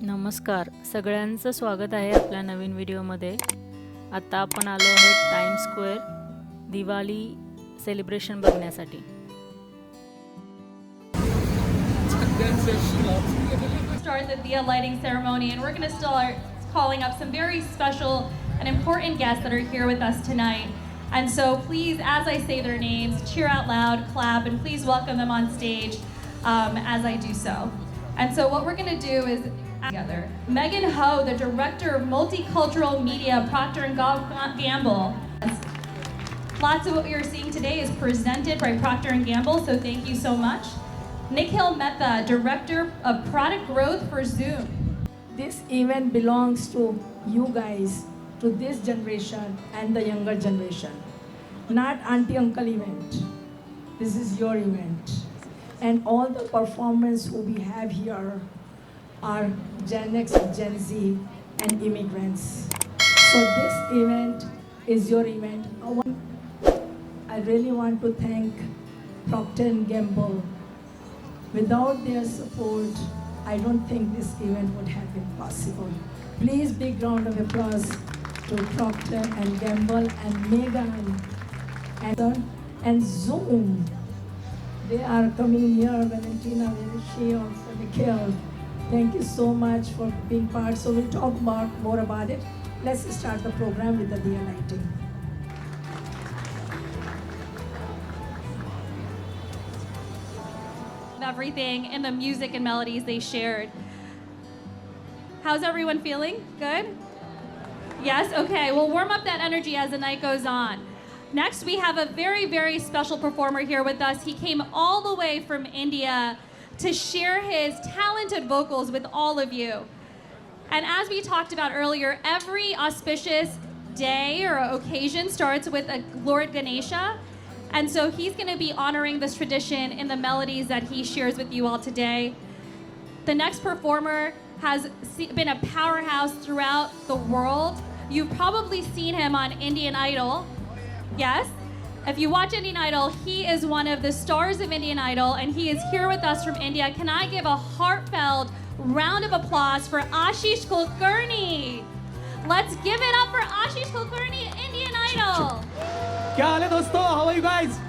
नमस्कार, सगळ्यांचं स्वागत आहे आपल्या नवीन व्हिडिओमध्ये. आता आपण आलो आहोत टाइम्स स्क्वेअर दिवाळी सेलिब्रेशन बघण्यासाठी. Start the Diya lighting ceremony, and we're going to start calling up some very special and important guests that are here with us tonight. And so please, as I say their names, cheer out loud, clap, and please welcome them on stage as I do so. And so what we're going to do is together. Megan Ho, the Director of Multicultural Media, Procter & Gamble. Lots of what you're seeing today is presented by Procter & Gamble, so thank you so much. Nikhil Mehta, Director of Product Growth for Zoom. This event belongs to you guys, to this generation and the younger generation. Not auntie uncle event. This is your event. And all the performers who we have here are Gen X, Gen Z and immigrants. So this event is your event. I really want to thank Procter & Gamble. Without their support, I don't think this event would have been possible. Please, big round of applause to Procter & Gamble and Megan and Zoom. They are coming here, Valentina, she also, Nikhil. Thank you so much for being part. So we'll talk more about it. Let's start the program with the Diya lighting. Everything and the music and melodies they shared. How's everyone feeling? Good? Yes? Okay, we'll warm up that energy as the night goes on. Next, we have a very, very special performer here with us. He came all the way from India to share his talented vocals with all of you. And as we talked about earlier, every auspicious day or occasion starts with a Lord Ganesha. And so he's going to be honoring this tradition in the melodies that he shares with you all today. The next performer has been a powerhouse throughout the world. You've probably seen him on Indian Idol. Yes? If you watch Indian Idol, he is one of the stars of Indian Idol, and he is here with us from India. Can I give a heartfelt round of applause for Ashish Kulkarni? Let's give it up for Ashish Kulkarni, Indian Idol. क्या हाल है दोस्तों? How are you guys?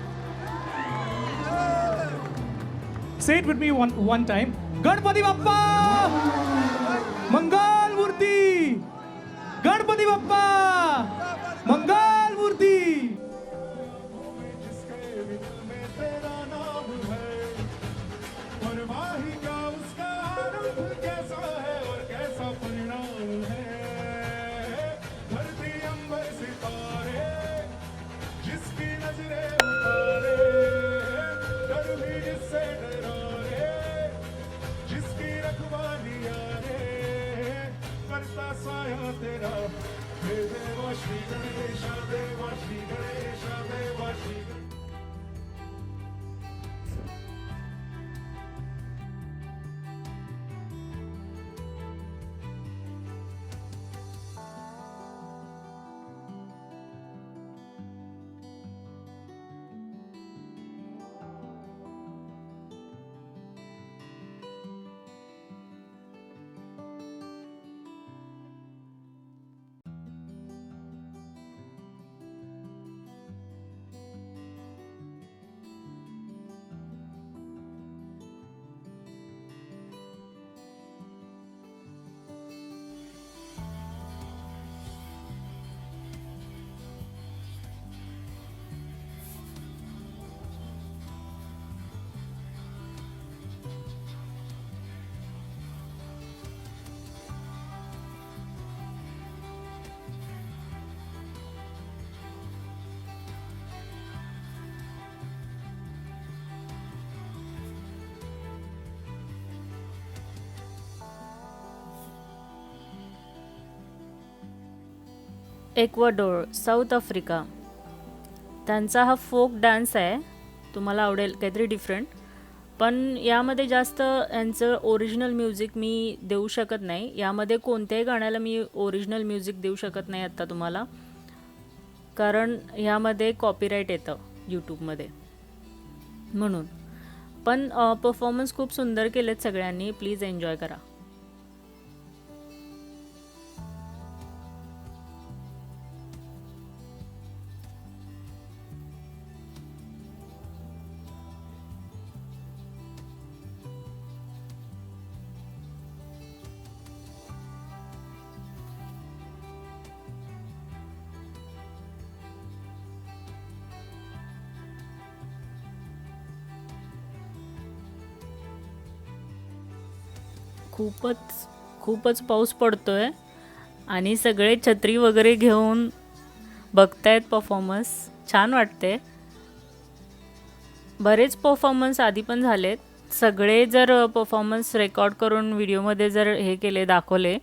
Say it with me one time. Ganpati Bappa Mangal Murti. Ganpati Bappa Mangal Murti. Ecuador, South Africa. त्यांचा हा folk dance आहे. तुम्हाला आवडेल, काहीतरी different. पण यामध्ये जास्त यांचं ओरिजिनल म्युझिक मी देऊ शकत नाही. यामध्ये कोणत्याही गाण्याला मी ओरिजिनल म्युझिक देऊ शकत नाही आत्ता तुम्हाला, कारण ह्यामध्ये कॉपीराईट येतं यूट्यूबमध्ये म्हणून. पण परफॉर्मन्स खूप सुंदर केलेत सगळ्यांनी. प्लीज एन्जॉय करा. खूपच पाऊस पडतोय आणि सगळे छत्री वगैरे घेऊन बघतायत परफॉर्मन्स. छान वाटते. बरेच परफॉर्मन्स आधी पण झालेत. सगळे जर परफॉर्मन्स रेकॉर्ड करून व्हिडिओमध्ये जर हे केले दाखवले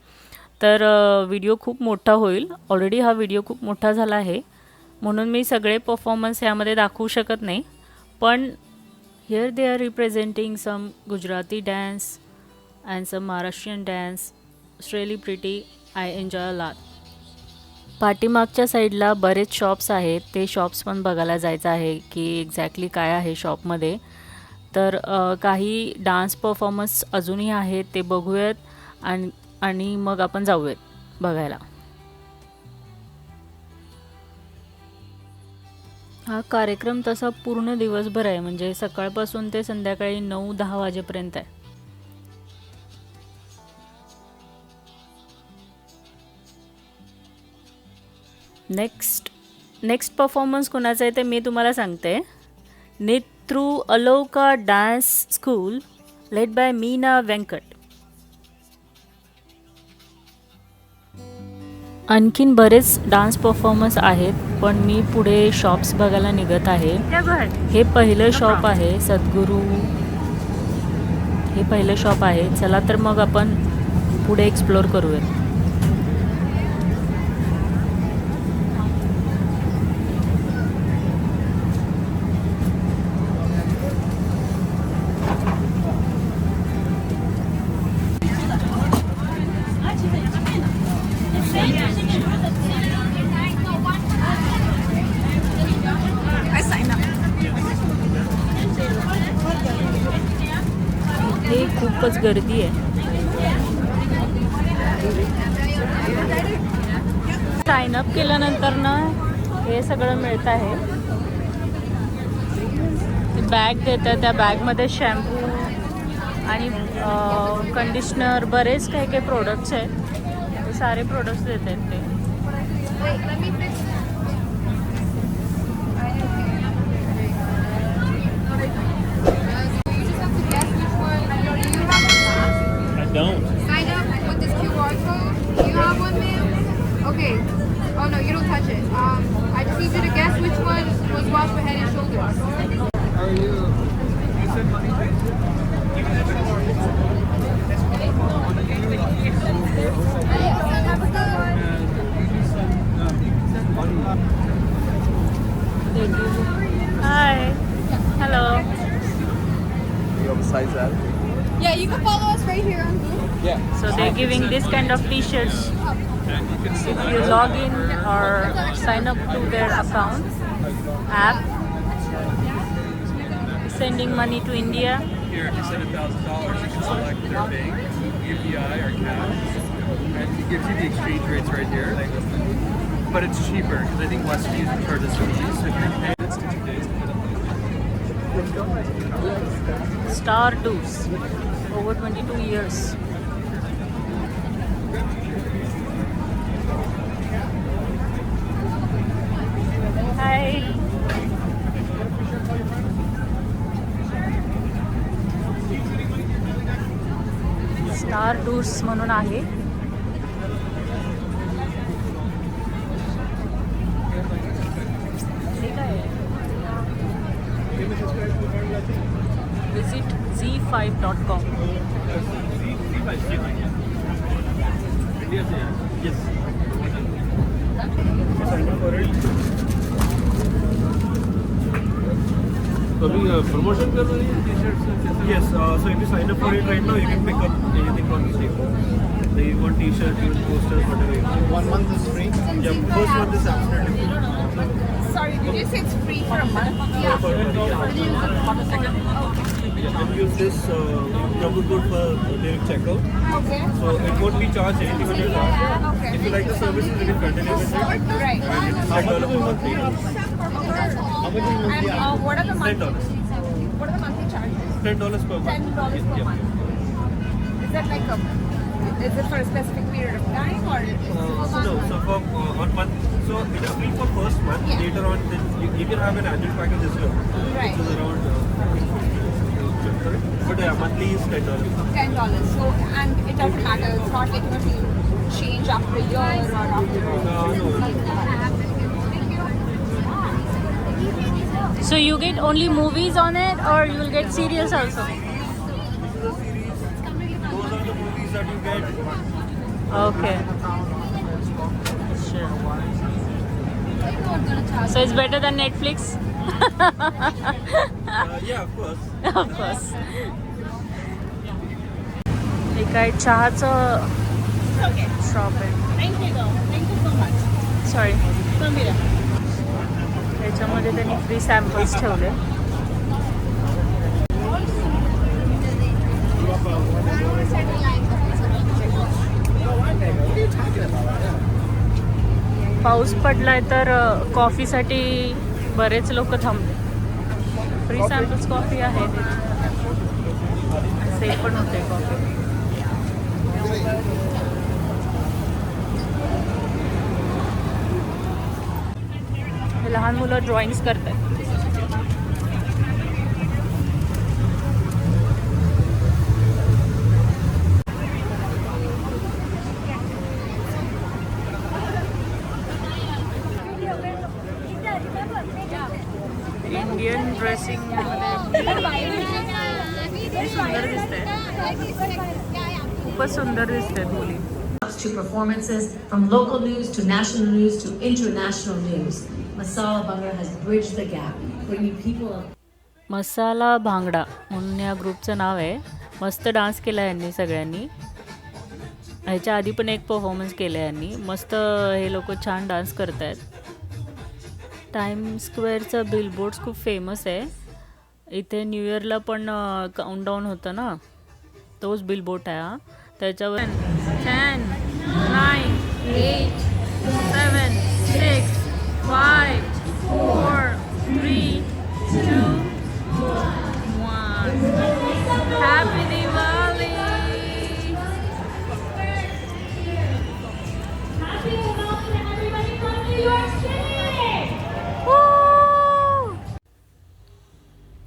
तर व्हिडिओ खूप मोठा होईल. ऑलरेडी हा व्हिडिओ खूप मोठा झाला आहे म्हणून मी सगळे परफॉर्मन्स ह्यामध्ये दाखवू शकत नाही. पण here they are representing some Gujarati dance and some Maharashtrian dance. Really pretty. I enjoy a lot. पाठीमागच्या साईडला बरेच शॉप्स आहेत. ते शॉप्स पण बघायला जायचं आहे की एक्झॅक्टली काय आहे शॉपमध्ये. तर काही डान्स परफॉर्मन्स अजूनही आहेत ते बघूयात आणि मग आपण जाऊयात बघायला. हा कार्यक्रम तसा पूर्ण दिवसभर आहे म्हणजे सकाळपासून ते संध्याकाळी 9-10 वाजेपर्यंत आहे. नेक्स्ट परफॉर्मन्स कोणाचं आहे ते मी तुम्हाला सांगते. नेत्रू Aloka dance school led by Meena Venkat. आणखीन बरेच डान्स परफॉर्मन्स आहेत पण मी पुढे शॉप्स बघायला निघत आहे. हे पहिलं शॉप आहे सद्गुरू. हे पहिलं शॉप आहे. चला तर मग आपण पुढे एक्सप्लोर करूयात. हे खूपच गर्दी आहे. साइन अप केल्यानंतर ना हे सगळं मिळत आहे. बॅग देतात. त्या बॅगमध्ये शॅम्पू आणि कंडिशनर बरेच काही काही प्रोडक्ट्स आहेत. ते सारे प्रोडक्ट्स देत आहेत ते. Don't. Sign up with this QR code. Do you have one, ma'am? Okay. Oh no, you don't touch it. I just need you to guess which one was washed for head and shoulders. How are you? You send money, Hi. Hello. You have a size that? Yeah, you can follow us right here on Zoom. Yeah. So they're giving this kind of t-shirts if you log in or sign up to their account app. Sending money to India. Here, if you send $1,000, you can select their bank, UPI or cash, and it gives you the exchange rates right here. But it's cheaper because I think Western charges fees. So if you're paying, it's 2 days to get it. Star Tours. Over 22 years. Hi. Star tours म्हणून आहे. ठीक आहे. Visit z5.com. Yes. अभी promotion कर रही है T-shirts. Yes. So if you sign up for it right now, you can pick up anything from the table. So you want T-shirt, you want posters, whatever you want. 1 month is free. Yeah, first month is absolutely free. Sorry, did you say it's free for a month? Yeah. And use this promo code for direct checkout. Okay. So it won't be charged anything on your card. Okay. If you like the services, you can continue with it. Right. And it's $10 per month. How much is monthly? And what are the monthly? $10. What are the monthly charges? $10 per month. $10 per Yeah. month. Is that like a? Is it for a specific period of time or? No, so for on month, so it is free for first month. Yeah. Later on, then you can have an annual package as well, Right. which is around But monthly is $10. $10. So, and it doesn't matter. It's not like you're going to change after a year or after. So you get only movies on it, or you will get serials also? Those are the movies that you get. Okay. Sure. So it's better than Netflix? Yeah, of course. Of course. हे काय चहाचं shop आहे. Sorry. त्याच्यामध्ये त्यांनी free samples ठेवले. पाऊस पडलाय तर कॉफीसाठी बरेच लोक थांबले. फ्री सॅम्पल्स कॉफी आहे, सेल पण होते कॉफी. हे लहान मुलं ड्रॉइंग्स करतात. इंडियन ड्रेसिंग सुंदर दिसते, खूपच सुंदर दिसते मुली. To performances from local news to national news to international news. Masala Bhangra has bridged the gap, bringing people of मसाला भांगडा म्हणून या ग्रुपचं नाव आहे. मस्त डान्स केला यांनी सगळ्यांनी. ह्याच्या आधी पण एक परफॉर्मन्स केला यांनी. मस्त हे लोक छान डान्स करत आहेत. टाइम स्क्वेअरचं बिलबोर्ड्स खूप फेमस आहे. इथे न्यू इयरला पण काउंटडाऊन होतं ना, तोच बिलबोर्ड आहे हा. त्याच्यावर 10, 9, 8, 7, 6, 5, 4, 3, 2, 1. Happy Diwali!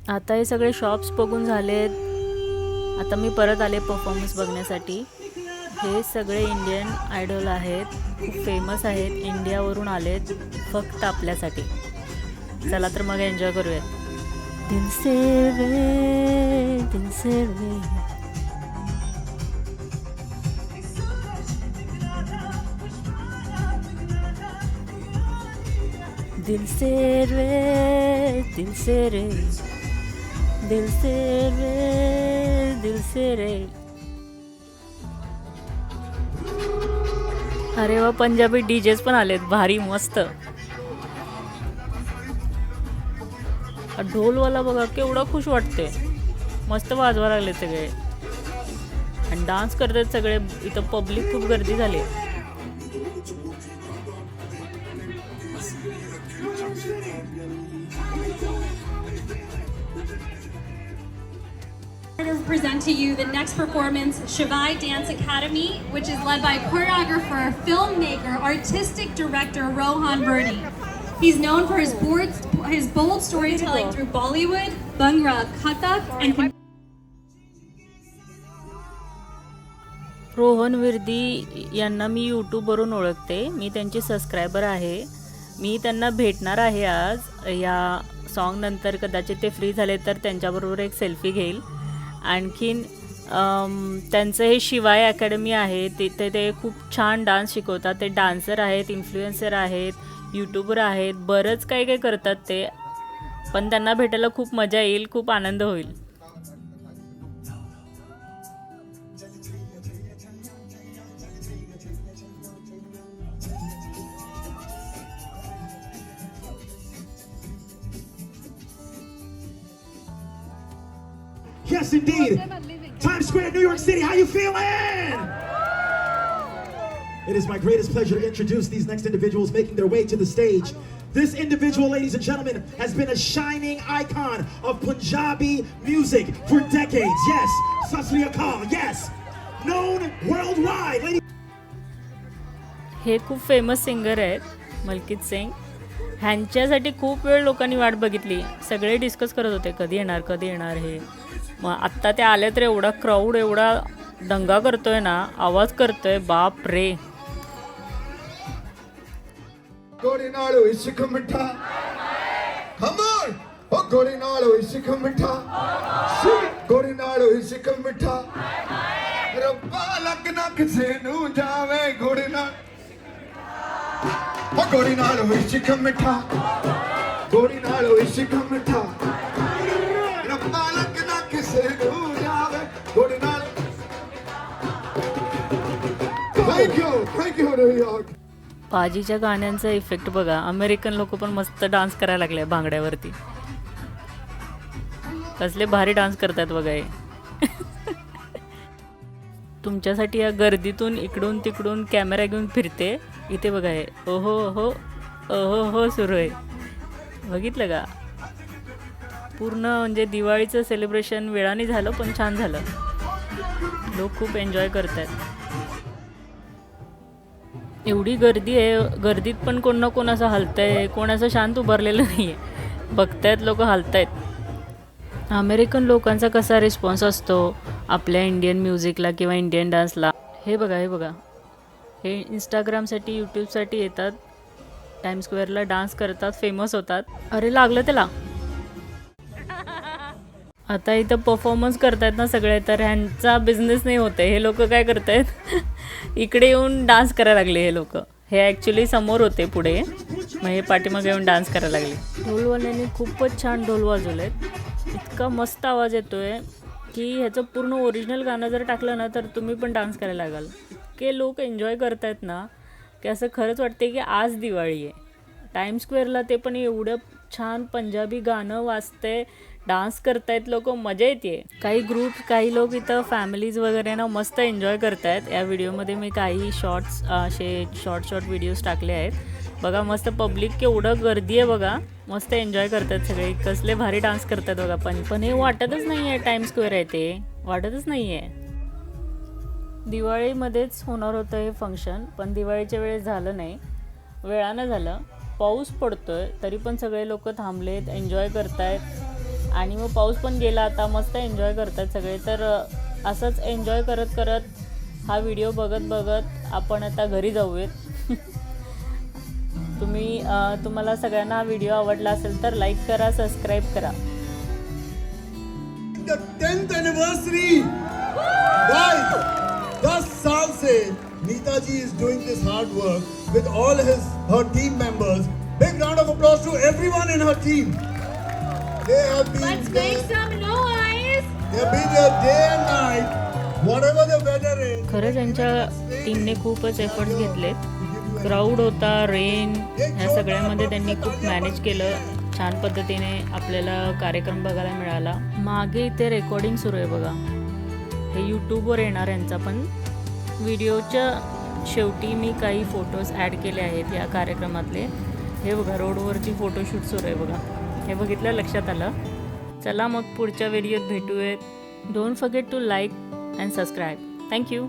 आता हे सगळे शॉप्स बघून झालेत. आता मी परत आले परफॉर्मन्स बघण्यासाठी. हे सगळे इंडियन आयडॉल आहेत, खूप फेमस आहेत, इंडियावरून आलेत फक्त आपल्यासाठी. चला तर मग एन्जॉय करूयात. दिल से रे, दिल से रे. दिल से रे, दिल से रे, दिल से रे, दिल से रे. अरे वा, पंजाबी डीजेस पण आलेत, भारी मस्त. ढोलवाला बघा केवढा खुश वाटते, मस्त वाजवा लागले सगळे आणि डान्स करतात सगळे. इथं पब्लिक खूप गर्दी झाली. To present to you the next performance, Shivai Dance Academy, which is led by choreographer, filmmaker, artistic director Rohan Birdi. He's known for his bold storytelling through Bollywood, Bhangra, Kathak, and Rohan Virdi यांना मी यूट्यूबवरून ओळखते. मी त्यांची subscriber आहे. मी त्यांना भेटणार आहे आज. या song नंतर कदाचित ते फ्री झाले तर त्यांच्याबरोबर एक सेल्फी घेईल. आणखीन त्यांचं हे शिवाय अकॅडमी आहे, तिथे ते खूप छान डान्स शिकवतात. ते डान्सर आहेत, इन्फ्लुएन्सर आहेत, यूट्यूबर आहेत, बरंच काही काही करतात ते. पण त्यांना भेटायला खूप मजा येईल, खूप आनंद होईल. Yes, indeed. Times Square, New York City, how you feeling? It is my greatest pleasure to introduce these next individuals making their way to the stage. This individual, ladies and gentlemen, has been a shining icon of Punjabi music for decades. Yes, Sat Sri Akal, yes. Known worldwide. हे खूप famous singer आहेत, मलकित सिंग. ह्यांच्यासाठी खूप वेळ लोकांनी वाट बघितली. सगळे discuss करत होते कधी येणार हे. मग आत्ता ते आले तर एवढा क्राऊड एवढा दंगा करतोय ना, आवाज करतोय, बाप रे. गोरी नालो इश्क मिठा हमर ओ गोरी नालो इश्क मिठा गोरी नालो इश्क मिठा रब्बा लगना किसे नू जावे गोरी नाल ओ गोरी नालो इश्क मिठा गोरी नालो इश्क मिठा रब्बा लगना किसे नू जावे गोरी नाल. Thank you New York. पाजीच्या गाण्यांचा इफेक्ट बघा. अमेरिकन लोक पण मस्त डान्स करायला लागले भांगड्यावरती. कसले भारी डान्स करतात बघा हे. तुमच्यासाठी या गर्दीतून इकडून तिकडून कॅमेरा घेऊन फिरते. इथे बघा हे ओहो हो ओहो हो सुरू आहे. बघितलं का? पूर्ण म्हणजे दिवाळीचं सेलिब्रेशन वेळाने झालं पण छान झालं. लोक खूप एन्जॉय करतात. एवढी गर्दी आहे, गर्दीत पण कोण ना कोण असं हलतंय, कोण असं शांत उभारलेलं नाही आहे. बघतायत लोक, हलतायत. अमेरिकन लोकांचा कसा रिस्पॉन्स असतो आपल्या इंडियन म्युझिकला किंवा इंडियन डान्सला. हे बघा हे बघा, हे इंस्टाग्रामसाठी यूट्यूबसाठी येतात, टाइम स्क्वेअरला डान्स करतात, फेमस होतात. अरे लागलं त्याला. आता इथं परफॉर्मन्स करतायत ना सगळे, तर ह्यांचा बिझनेस नाही होत आहे. हे लोक काय करतायत, इकडे येऊन डान्स करायला लागले. हे लोक हे ॲक्च्युली समोर होते पुढे, मग हे पाठीमागे येऊन डान्स करायला लागले. ढोलवाल्यांनी खूपच छान ढोल वाजवलेत. इतका मस्त आवाज येतोय की ह्याचं पूर्ण ओरिजिनल गाणं जर टाकलं ना तर तुम्ही पण डान्स करायला लागाल. इतके लोक एन्जॉय करतायत ना की असं खरंच वाटते की आज दिवाळी आहे. टाइम स्क्वेअरला ते पण एवढं छान पंजाबी गाणं वाजतंय, डान्स करतायत लोक, मजा येते. काही ग्रुप, काही लोक इथं फॅमिलीज वगैरे ना मस्त एन्जॉय करतायत. या व्हिडिओमध्ये मी काही शॉर्ट्स असे शॉर्ट व्हिडिओज टाकले आहेत. बघा मस्त पब्लिक केवढं गर्दी आहे बघा, मस्त एन्जॉय करतात सगळे, कसले भारी डान्स करतात बघा. पण हे वाटतच नाही आहे टाइम स्क्वेअर आहे, ते वाटतच नाही आहे. दिवाळीमध्येच होणार होतं हे फंक्शन, पण दिवाळीच्या वेळेस झालं नाही, वेळानं झालं. पाऊस पडतोय तरी पण सगळे लोक थांबलेत, एन्जॉय करतायत. आणि मग पाऊस पण गेला, आता मस्त एन्जॉय करतात सगळे. तर असंच एन्जॉय करत करत हा व्हिडिओ बघत बघत आपण आता घरी जाऊयात. तुम्हाला सगळ्यांना हा व्हिडिओ आवडला असेल तर लाईक करा, सबस्क्राईब करा. The 10th anniversary. Guys, 10 साल से Neetaji is doing this hard work with all her team members. Big round of applause to everyone in her team. They have been Let's make some noise. They have been there day and night, whatever the weather is. खरंच त्यांच्या टीमने खूपच efforts घेतलेत. Crowd होता, rain, ह्या सगळ्यामध्ये त्यांनी खूप मॅनेज केलं. छान पद्धतीने आपल्याला कार्यक्रम बघायला मिळाला. मागे इथे रेकॉर्डिंग सुरू आहे बघा. हे यूट्यूबवर येणार यांचा पण. व्हिडिओच्या शेवटी मी काही फोटोज ॲड केले आहेत या कार्यक्रमातले. हे बघा रोडवरती फोटोशूट सुरू आहे बघा. हे बघितलं, लक्षात आलं. चला मग पुढच्या व्हिडिओत भेटूयात. Don't forget to like and subscribe. Thank you.